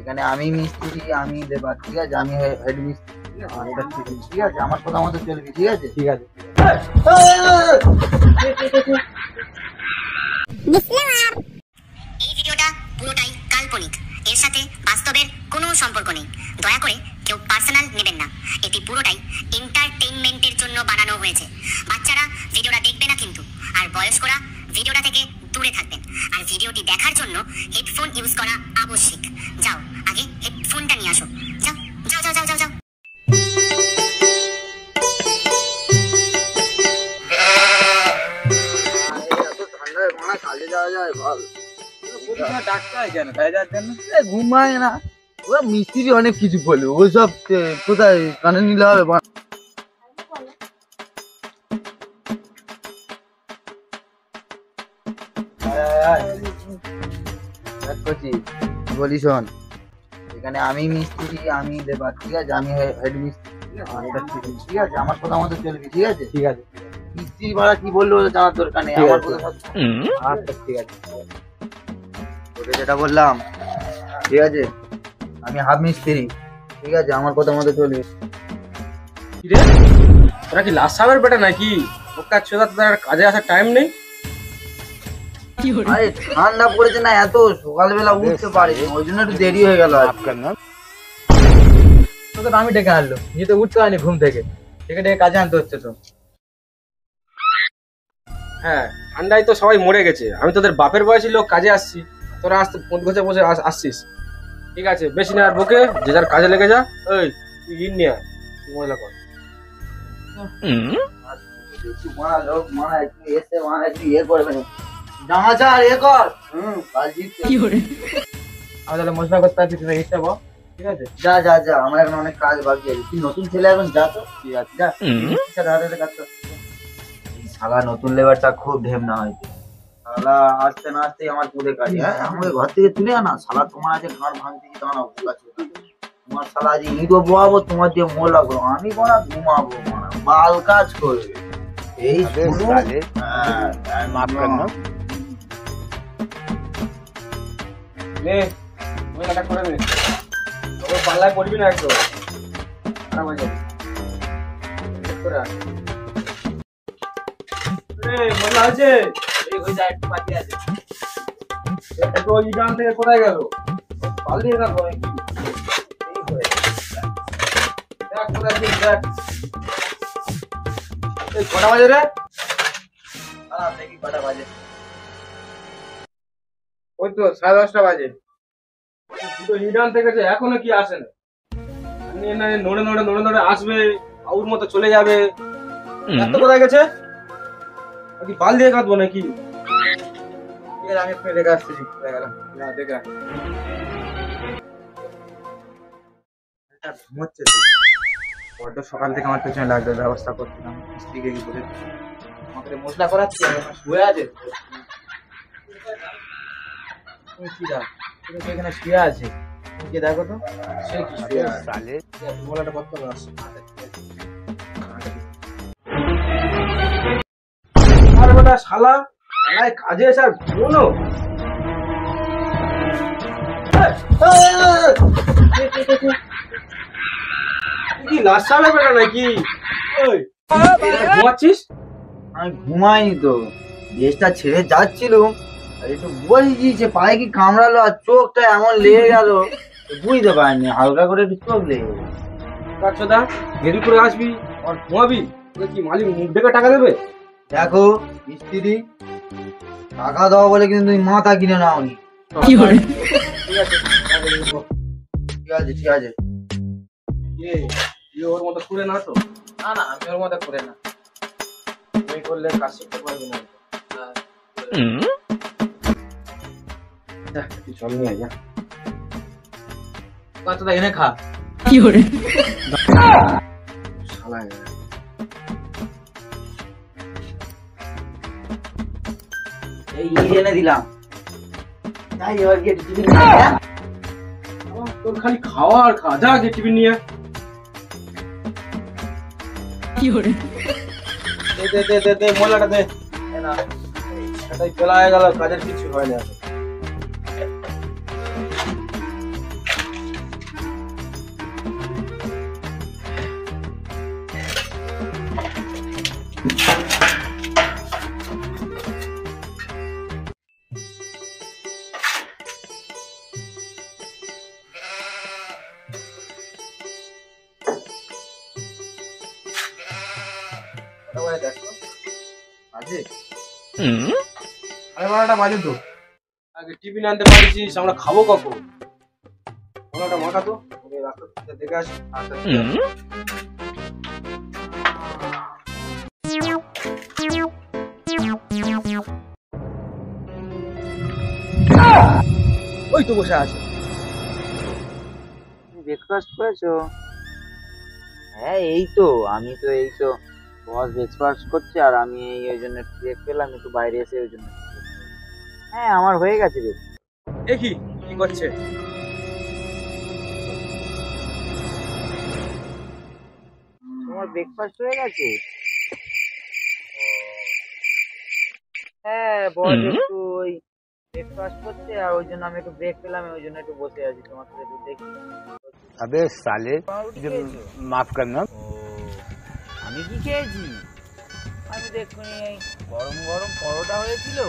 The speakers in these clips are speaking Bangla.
এখানে আমি মিস্ত্রি, আমি লেবার, ঠিক আছে? আমি হেড মিস্ত্রি, ঠিক আছে? আমার কথা মতো চলবি, ঠিক আছে? ঠিক আছে। এই ভিডিওটা পুরোটাই কাল্পনিক, এর সাথে বাস্তবের কোনো সম্পর্ক নেই। দয়া করে কেউ পার্সোনাল নেবেন না। এটি পুরোটাই এন্টারটেইনমেন্টের জন্য বানানো হয়েছে। বাচ্চারা ভিডিওটা দেখবে না কিন্তু, আর বয়স্করা ভিডিওটা থেকে দূরে থাকবেন। আর ভিডিওটি দেখার জন্য হেডফোন ইউজ করা আবশ্যিক। যাও, আগে হেডফোনটা নিয়ে আসো। যাও যাও যাও যাও যাও যাও। কাজে যাওয়া যায় বল? ডাক্তার কেন কাজে যাওয়ার জন্য? ঘুমায় না, ওরা মিস্ত্রি অনেক কিছু বলবে, ওইসব কোথায় কানে নিলে হবে? বলি শোন, এখানে আমি মিস্ত্রি, আমি লেবার, ঠিক আছে? আমি হেড মিস্ত্রি, ঠিক আছে? আমার কথা মতো চলবি, ঠিক আছে? ঠিক আছে। মিস্ত্রি ভাড়া কি বললো জানার দরকার নেই, আমার কথা মতো। আচ্ছা ঠিক আছে। তোকে যেটা বললাম, ঠিক আছে? আমি হাফ মিস্ত্রি, ঠিক আছে? আমার কথা মতো চলবি। কিরে তোরা কি লাস্ট সাবের বেটা নাকি? ওকা চোদা, তোদের কাজে আসার টাইম নেই? আরে ঠান্ডা পড়েছে না, এত সকালবেলা উঠতে পারিনি, ওই জন্য একটু দেরি হয়ে গেল। তোকে তো আমি ডেকে আনলো, নিয়ে তো উঠতে হয়নি ঘুম থেকে, ডেকে ডেকে কাজে আনতে হচ্ছে তো। হ্যাঁ, ঠান্ডায় তো সবাই মরে গেছে, আমি তোদের বাপের বয়সী লোক কাজে আসছি, তোরা আসতে বসে বসে আসছিস। ঠিক আছে, বেশি না আর বকে, যে যার কাজে লেগে যা। ওই তুই ইন নিয়ে আয়, তুই মহিলা কর। আমি তাহলে মশলা করতে পারছি, তুই ইচ্ছা বল। ঠিক আছে, যা যা যা, আমার এখন অনেক কাজ বাকি আছে। তুই নতুন ছেলে, এখন যা তো, ঠিক আছে? যা, শালা নতুন লেবারটা খুব ঢেমনা হয়েছে। শালা আসতে না আসতেই আমার তুলে কাজ, হ্যাঁ আমাকে ঘর থেকে তুলে আনা। শালা তোমার আছে ঘর ভাঙতে কি দাঁড়াও, তোমার শালা আজ ইঁদো বোয়াবো, তোমার দিয়ে মোলা করো, আমি বলা ঘুমাবো, বাল কাজ করবে। এই শুরু। নে মহিলাটা করে নে, তোর পাল্লায় পড়বি না একদম, খারাপ হয়ে যাবে। করে আয়। মহিলা আছে, এই হয়ে যায়, একটু বাকি আছে। একটু ওই গান থেকে কোথায় গেল? পাল দিয়ে গান করে কি? এই হয়ে দেখ কোথায় গিয়ে দেখ। এই কটা বাজে রে? দেখি কটা বাজে। ওই তো 10:30 বাজে। দুটো রিটার্ন থেকে এখনো কি আসে না? নড়ে নড়ে নড়ে নড়ে আসবে, আউর মতো চলে যাবে। এত কোথায় গেছে? কি বাল দিয়ে কাটবো নাকি? আমি এক্ষুনি দেখে আসছি। না দেখে ঘুমোচ্ছে তো। বড্ড সকাল থেকে আমার পেছনে লাগবে, ব্যবস্থা করছিলাম স্ত্রীকে কি করে আমাকে মশলা করাচ্ছি, শুয়ে আছে। কি দা, তুমি তো এখানে শুয়ে আছে, তুমি দেখো তো সে কি শুয়ে আছে। মোলাটা কত আসছে? আরে বেটা শালা, শালায় কাজে এসে আর ঘুমোনো? কি লাশ সাবে বেটা নাকি? ওই ঘুমাচ্ছিস? আমি ঘুমাইনি তো, দেশটা ছেড়ে যাচ্ছিলাম, আর একটু বসে গিয়েছে, পায়ে কি কামড়ালো, আর চোখটা এমন লেগে গেল, বুঝতে পারিনি, হালকা করে একটু চোখ লেগে গেল। কাচ্চোদা, দেরি করে আসবি আর ঘুমাবি, তোকে কি মালিক মুখ দেখে টাকা দেবে? দেখো মিস্ত্রি, টাকা দাও বলে কিন্তু তুমি মাথা কিনে নাওনি। ঠিক আছে ঠিক আছে ঠিক আছে। ওর মতো করে না তো? না না, আমি ওর মতো করে না, তুমি করলে কাজ শিখতে পারবি না। চল নিয়ে যা, কাচ্চোদা এনে খা। কি করে শালা এই এনে দিলাম, তাই এবার গিয়ে টিফিন নিয়ে আয়। তোর খালি খাওয়া আর খাওয়া, যা যে টিফিন নিয়ে। কি করে দে দে দে দে, মোলাটা দে না, সেটাই চলে গেল, কাজের কিছু হয় না। আছে আরে 12টা বাজে তো, আগে টিফিন আনতে পারিস, আমরা খাবো কখন? ওনাটা মাখা তো, রাস্তা দেখে আসি। ওই তো বসে আছে। ব্রেকফাস্ট করেছো? হ্যাঁ এই তো, আমি তো এই তো বস ব্রেকফাস্ট করছে আর আমি ওই জন্য ব্রেক পেলাম, একটু বাইরে এসে ওই জন্য। হ্যাঁ আমার হয়ে গেছে রে। দেখি কি করছে। তোমার ব্রেকফাস্ট হয়ে গেছে? হ্যাঁ বস একটু ওই ব্রেকফাস্ট করছে আর ওই জন্য আমি একটু ব্রেক পেলাম, ওই জন্য একটু বসে আছি তোমার সাথে একটু দেখি। अबे साले माफ करना। আমি কি খেয়েছি? আমি দেখুন এই গরম গরম পরোটা হয়েছিল,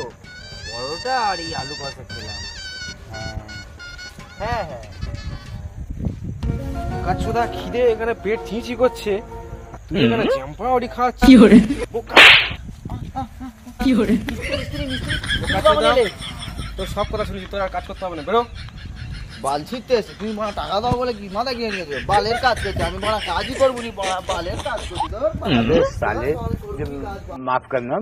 পরোটা আর এই আলু কষা খেলাম। হ্যাঁ হ্যাঁ কাচ্চুদা খিদে এখানে পেট ছিঁচি করছে, তুই এখানে চ্যাম্পা ওডি খাচ্ছিস। কি করে বোকা। কি করে কাচ্চুদা, তোর সব কথা শুনেছি, তোর আর কাজ করতে হবে না, বেরো। বাল ছিটতে এসে তুমি মারা টাকা দাও বলে কি মাথা কিনে নিয়েছো? বালের কাজ করছে, আমি মারা কাজই করবো নি, বালের কাজ করছি। अबे साले माफ करना।